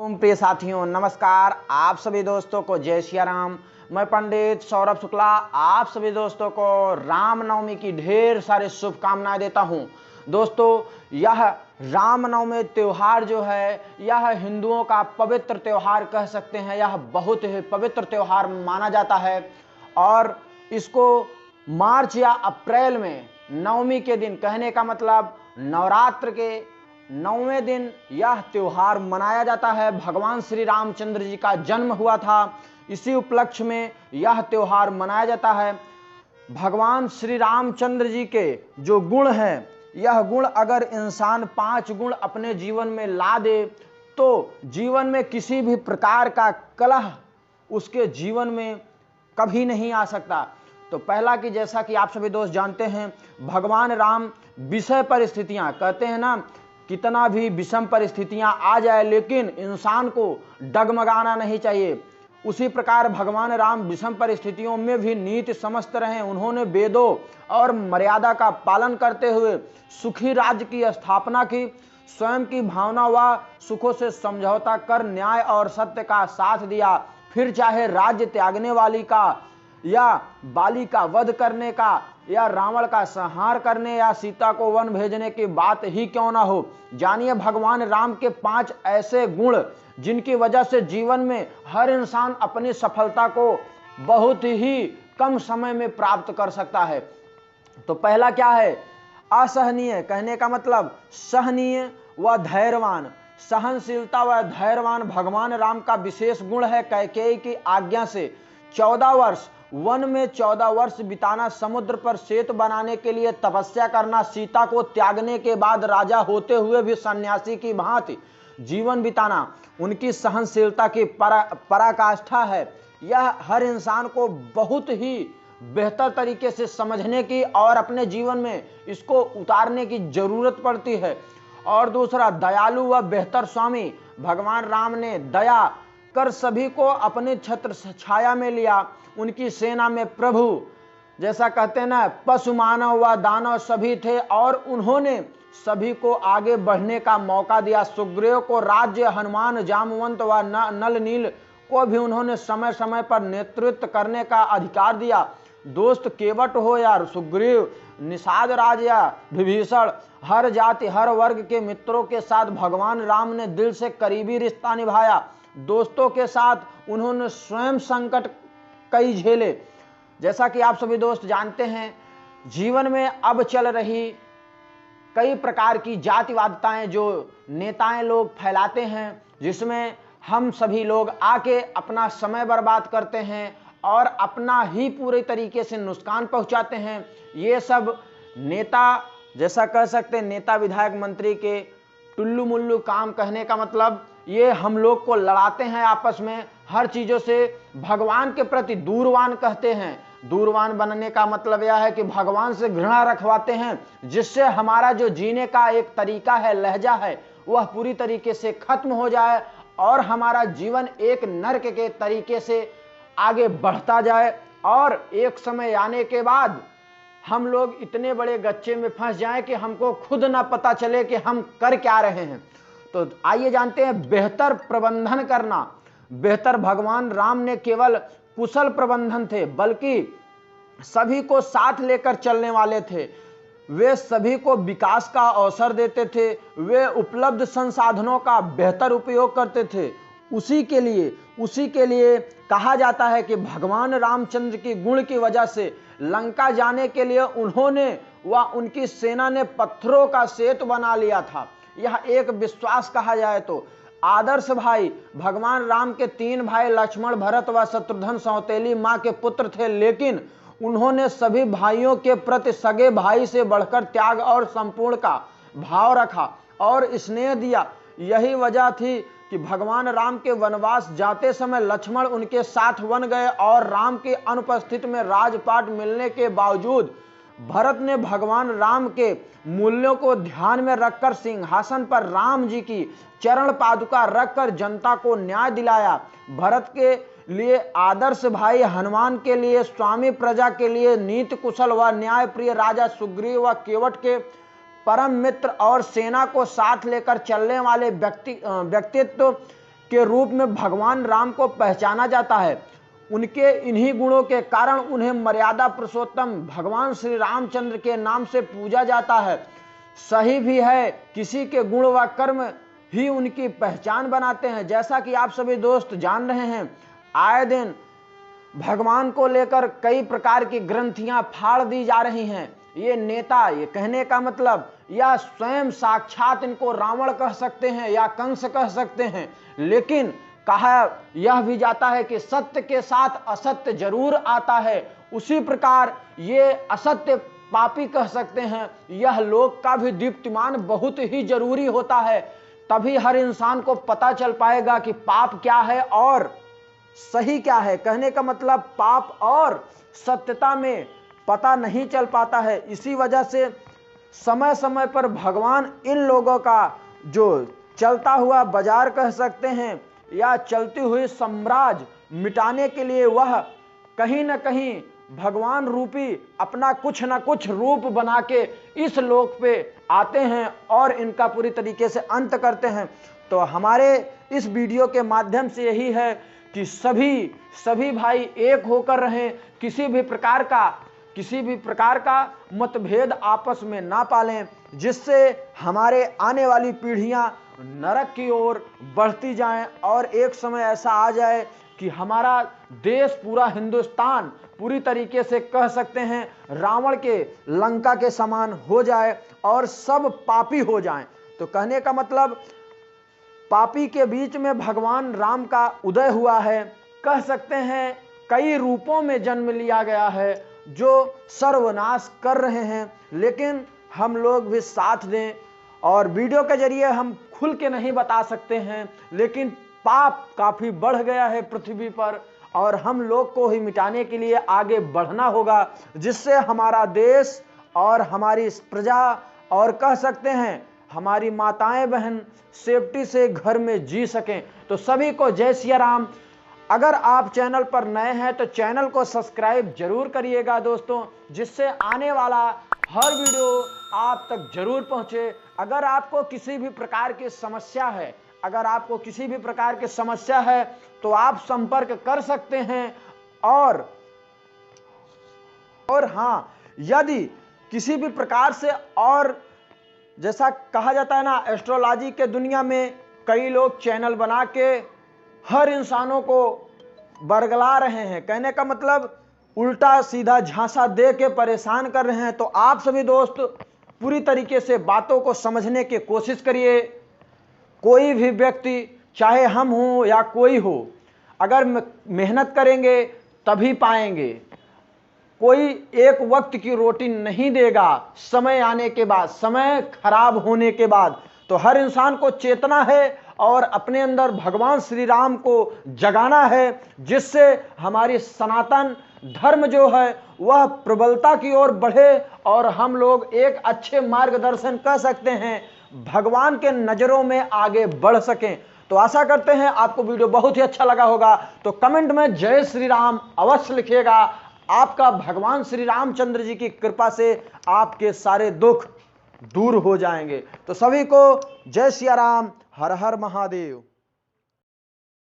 प्रिय साथियों नमस्कार। आप सभी दोस्तों को जय सिया राम। मैं पंडित सौरभ शुक्ला आप सभी दोस्तों को रामनवमी की ढेर सारी शुभकामनाएं देता हूं। दोस्तों, यह रामनवमी त्योहार जो है यह हिंदुओं का पवित्र त्योहार कह सकते हैं। यह बहुत ही पवित्र त्योहार माना जाता है और इसको मार्च या अप्रैल में नवमी के दिन, कहने का मतलब नवरात्र के 9वें दिन यह त्योहार मनाया जाता है। भगवान श्री रामचंद्र जी का जन्म हुआ था, इसी उपलक्ष्य में यह त्योहार मनाया जाता है। भगवान श्री रामचंद्र जी के जो गुण हैं, यह गुण अगर इंसान 5 गुण अपने जीवन में ला दे तो जीवन में किसी भी प्रकार का कलह उसके जीवन में कभी नहीं आ सकता। तो पहला कि जैसा कि आप सभी दोस्त जानते हैं, भगवान राम विषय परिस्थितियां, कहते हैं ना, कितना भी विषम परिस्थितियां आ जाए लेकिन इंसान को डगमगाना नहीं चाहिए। उसी प्रकार भगवान राम विषम परिस्थितियों में भी नीति समझते रहे। उन्होंने वेदों और मर्यादा का पालन करते हुए सुखी राज्य की स्थापना की। स्वयं की भावना व सुखों से समझौता कर न्याय और सत्य का साथ दिया। फिर चाहे राज्य त्यागने वाली का या बाली का वध करने का या रावण का संहार करने या सीता को वन भेजने की बात ही क्यों ना हो। जानिए भगवान राम के 5 ऐसे गुण जिनकी वजह से जीवन में हर इंसान अपनी सफलता को बहुत ही कम समय में प्राप्त कर सकता है। तो पहला क्या है? असहनीय, कहने का मतलब सहनीय व धैर्यवान। सहनशीलता व धैर्यवान भगवान राम का विशेष गुण है। कैकेयी की आज्ञा से 14 वर्ष वन में 14 वर्ष बिताना, समुद्र पर सेतु बनाने के लिए तपस्या करना, सीता को त्यागने के बाद राजा होते हुए भी सन्यासी की भांति जीवन बिताना उनकी सहनशीलता की पराकाष्ठा है। यह हर इंसान को बहुत ही बेहतर तरीके से समझने की और अपने जीवन में इसको उतारने की जरूरत पड़ती है। और दूसरा, दयालु व बेहतर स्वामी। भगवान राम ने दया कर सभी को अपने छत्र छाया में लिया। उनकी सेना में प्रभु, जैसा कहते हैं ना, पशु मानव व दानव सभी थे और उन्होंने सभी को आगे बढ़ने का मौका दिया। सुग्रीव को राज्य, हनुमान, जामवंत व नल नील को भी उन्होंने समय समय पर नेतृत्व करने का अधिकार दिया। दोस्त केवट हो या सुग्रीव, निषाद राज या विभीषण, हर जाति हर वर्ग के मित्रों के साथ भगवान राम ने दिल से करीबी रिश्ता निभाया। दोस्तों के साथ उन्होंने स्वयं संकट कई झेले। जैसा कि आप सभी दोस्त जानते हैं, जीवन में अब चल रही कई प्रकार की जातिवादिताएं जो नेताएं लोग फैलाते हैं, जिसमें हम सभी लोग आके अपना समय बर्बाद करते हैं और अपना ही पूरे तरीके से नुकसान पहुंचाते हैं। ये सब नेता, जैसा कह सकते हैं, नेता विधायक मंत्री के टुल्लू मुल्लू काम, कहने का मतलब ये हम लोग को लड़ाते हैं आपस में, हर चीजों से भगवान के प्रति दूरवान कहते हैं। दूरवान बनने का मतलब यह है कि भगवान से घृणा रखवाते हैं, जिससे हमारा जो जीने का एक तरीका है, लहजा है, वह पूरी तरीके से खत्म हो जाए और हमारा जीवन एक नर्क के तरीके से आगे बढ़ता जाए और एक समय आने के बाद हम लोग इतने बड़े गच्चे में फंस जाएं कि हमको खुद ना पता चले कि हम कर क्या रहे हैं। तो आइए जानते हैं बेहतर प्रबंधन करना। बेहतर, भगवान राम ने केवल कुशल प्रबंधन थे, बल्कि सभी को साथ लेकर चलने वाले थे। वे सभी को विकास का अवसर देते थे। वे उपलब्ध संसाधनों का बेहतर उपयोग करते थे। उसी के लिए कहा जाता है कि भगवान रामचंद्र की गुण की वजह से लंका जाने के लिए उन्होंने व उनकी सेना ने पत्थरों का सेतु बना लिया था। यह एक विश्वास कहा जाए तो। आदर्श भाई, भगवान राम के 3 भाई लक्ष्मण, भरत व शत्रुघ्न सौतेली मां के पुत्र थे, लेकिन उन्होंने सभी भाइयों के प्रति सगे भाई से बढ़कर त्याग और संपूर्ण का भाव रखा और स्नेह दिया। यही वजह थी कि भगवान राम के वनवास जाते समय लक्ष्मण उनके साथ वन गए और राम की अनुपस्थिति में राजपाट मिलने के बावजूद भरत ने भगवान राम के मूल्यों को ध्यान में रखकर सिंहासन पर राम जी की चरण पादुका रखकर जनता को न्याय दिलाया। भरत के लिए आदर्श भाई, हनुमान के लिए स्वामी, प्रजा के लिए नीति कुशल व न्याय प्रिय राजा सुग्रीव व केवट के परम मित्र और सेना को साथ लेकर चलने वाले व्यक्तित्व के रूप में भगवान राम को पहचाना जाता है। उनके इन्हीं गुणों के कारण उन्हें मर्यादा पुरुषोत्तम भगवान श्री रामचंद्र के नाम से पूजा जाता है। सही भी है, किसी के गुण व कर्म ही उनकी पहचान बनाते हैं। जैसा कि आप सभी दोस्त जान रहे हैं, आए दिन भगवान को लेकर कई प्रकार की ग्रंथियां फाड़ दी जा रही हैं। ये नेता, ये कहने का मतलब, या स्वयं साक्षात इनको रावण कह सकते हैं या कंस कह सकते हैं, लेकिन कहा यह भी जाता है कि सत्य के साथ असत्य जरूर आता है। उसी प्रकार ये असत्य पापी कह सकते हैं। यह लोक का भी दीप्तिमान बहुत ही जरूरी होता है, तभी हर इंसान को पता चल पाएगा कि पाप क्या है और सही क्या है। कहने का मतलब पाप और सत्यता में पता नहीं चल पाता है। इसी वजह से समय समय पर भगवान इन लोगों का जो चलता हुआ बाजार कह सकते हैं या चलती हुई साम्राज्य मिटाने के लिए वह कहीं न कहीं भगवान रूपी अपना कुछ न कुछ रूप बना के इस लोक पे आते हैं और इनका पूरी तरीके से अंत करते हैं। तो हमारे इस वीडियो के माध्यम से यही है कि सभी भाई एक होकर रहें, किसी भी प्रकार का मतभेद आपस में ना पालें, जिससे हमारे आने वाली पीढ़ियां नरक की ओर बढ़ती जाएं और एक समय ऐसा आ जाए कि हमारा देश, पूरा हिंदुस्तान पूरी तरीके से कह सकते हैं रावण के लंका के समान हो जाए और सब पापी हो जाएं। तो कहने का मतलब पापी के बीच में भगवान राम का उदय हुआ है। कह सकते हैं कई रूपों में जन्म लिया गया है जो सर्वनाश कर रहे हैं, लेकिन हम लोग भी साथ दें। और वीडियो के जरिए हम खुल के नहीं बता सकते हैं, लेकिन पाप काफी बढ़ गया है पृथ्वी पर और हम लोग को ही मिटाने के लिए आगे बढ़ना होगा, जिससे हमारा देश और हमारी प्रजा और कह सकते हैं हमारी माताएं बहन सेफ्टी से घर में जी सकें। तो सभी को जय सिया राम। अगर आप चैनल पर नए हैं तो चैनल को सब्सक्राइब जरूर करिएगा दोस्तों, जिससे आने वाला हर वीडियो आप तक जरूर पहुंचे। अगर आपको किसी भी प्रकार की समस्या है तो आप संपर्क कर सकते हैं। और हाँ, यदि किसी भी प्रकार से, और जैसा कहा जाता है ना, एस्ट्रोलॉजी के दुनिया में कई लोग चैनल बना के हर इंसानों को बरगला रहे हैं, कहने का मतलब उल्टा सीधा झांसा दे के परेशान कर रहे हैं। तो आप सभी दोस्त पूरी तरीके से बातों को समझने की कोशिश करिए। कोई भी व्यक्ति, चाहे हम हो या कोई हो, अगर मेहनत करेंगे तभी पाएंगे। कोई एक वक्त की रोटी नहीं देगा समय आने के बाद, समय खराब होने के बाद। तो हर इंसान को चेतना है और अपने अंदर भगवान श्री राम को जगाना है, जिससे हमारी सनातन धर्म जो है वह प्रबलता की ओर बढ़े और हम लोग एक अच्छे मार्गदर्शन कर सकते हैं, भगवान के नजरों में आगे बढ़ सकें। तो आशा करते हैं आपको वीडियो बहुत ही अच्छा लगा होगा। तो कमेंट में जय श्री राम अवश्य लिखिएगा। आपका भगवान श्री रामचंद्र जी की कृपा से आपके सारे दुख दूर हो जाएंगे। तो सभी को जय सिया राम, हर हर महादेव।